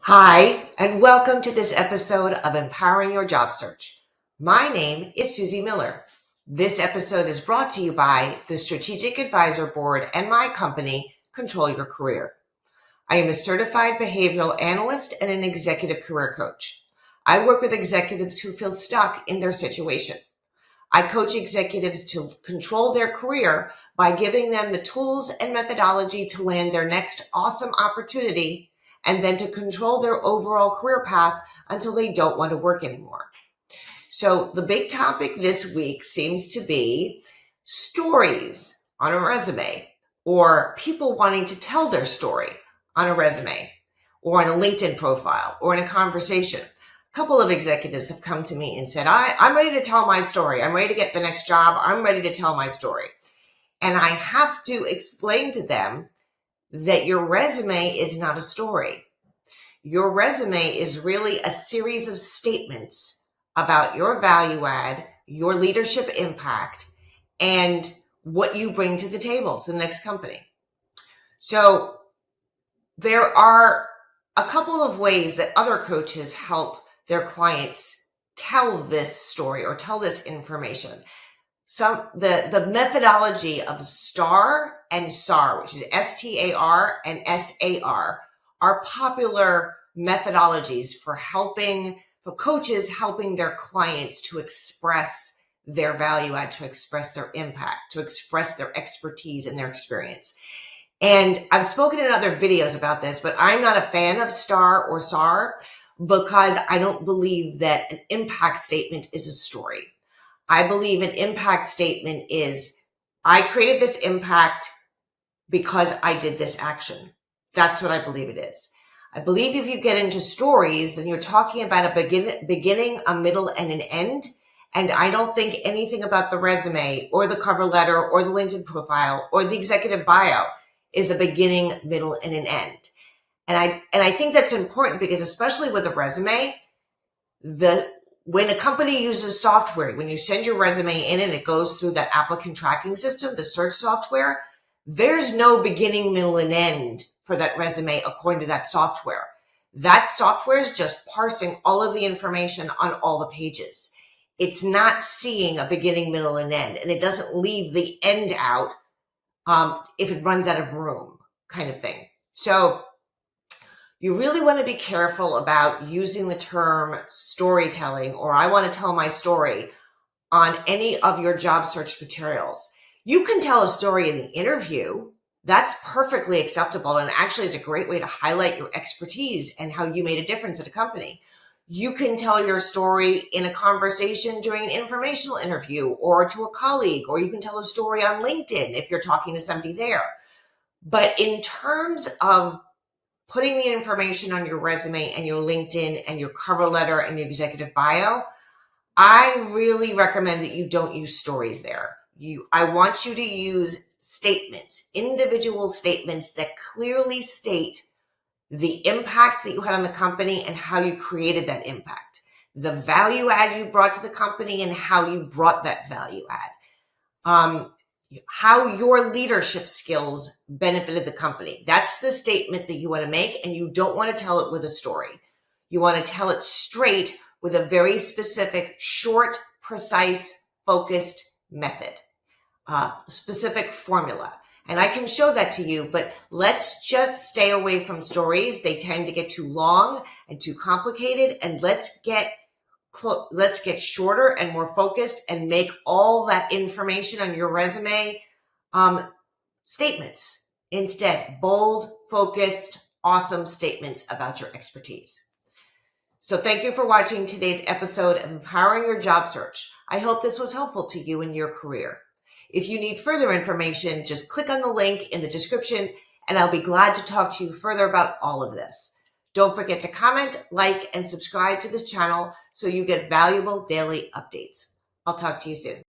Hi, and welcome to this episode of Empowering Your Job Search. My name is Soozy Miller. This episode is brought to you by the Strategic Advisor Board and my company, Control Your Career. I am a certified behavioral analyst and an executive career coach. I work with executives who feel stuck in their situation. I coach executives to control their career by giving them the tools and methodology to land their next awesome opportunity and then to control their overall career path until they don't want to work anymore. So the big topic this week seems to be stories on a resume, or people wanting to tell their story on a resume or on a LinkedIn profile or in a conversation. A couple of executives have come to me and said, I'm ready to tell my story. I'm ready to get the next job. I'm ready to tell my story. And I have to explain to them that your resume is not a story. Your resume is really a series of statements about your value add, your leadership impact, and what you bring to the table, to the next company. So there are a couple of ways that other coaches help their clients tell this story or tell this information. The methodology of STAR and SAR, which is STAR and SAR, are popular methodologies for coaches helping their clients to express their value add, to express their impact, to express their expertise and their experience. And I've spoken in other videos about this, but I'm not a fan of STAR or SAR because I don't believe that an impact statement is a story. I believe an impact statement is, I created this impact because I did this action. That's what I believe it is. I believe if you get into stories, then you're talking about a beginning, a middle, and an end. And I don't think anything about the resume or the cover letter or the LinkedIn profile or the executive bio is a beginning, middle, and an end. And I think that's important because especially with a resume, when a company uses software, when you send your resume in and it goes through that applicant tracking system, the search software, there's no beginning, middle, and end for that resume according to that software. That software is just parsing all of the information on all the pages. It's not seeing a beginning, middle, and end, and it doesn't leave the end out if it runs out of room, kind of thing. So you really want to be careful about using the term storytelling, or I want to tell my story, on any of your job search materials. You can tell a story in the interview. That's perfectly acceptable, and actually is a great way to highlight your expertise and how you made a difference at a company. You can tell your story in a conversation during an informational interview or to a colleague, or you can tell a story on LinkedIn if you're talking to somebody there. But in terms of putting the information on your resume and your LinkedIn and your cover letter and your executive bio, I really recommend that you don't use stories there. I want you to use statements, individual statements that clearly state the impact that you had on the company and how you created that impact, the value add you brought to the company and how you brought that value add, how your leadership skills benefited the company. That's the statement that you want to make, and you don't want to tell it with a story. You want to tell it straight with a very specific, short, precise, focused method, specific formula. And I can show that to you, but let's just stay away from stories. They tend to get too long and too complicated, and let's get shorter and more focused and make all that information on your resume statements instead. Bold, focused, awesome statements about your expertise. So thank you for watching today's episode of Empowering Your Job Search. I hope this was helpful to you in your career. If you need further information, just click on the link in the description and I'll be glad to talk to you further about all of this. Don't forget to comment, like, and subscribe to this channel so you get valuable daily updates. I'll talk to you soon.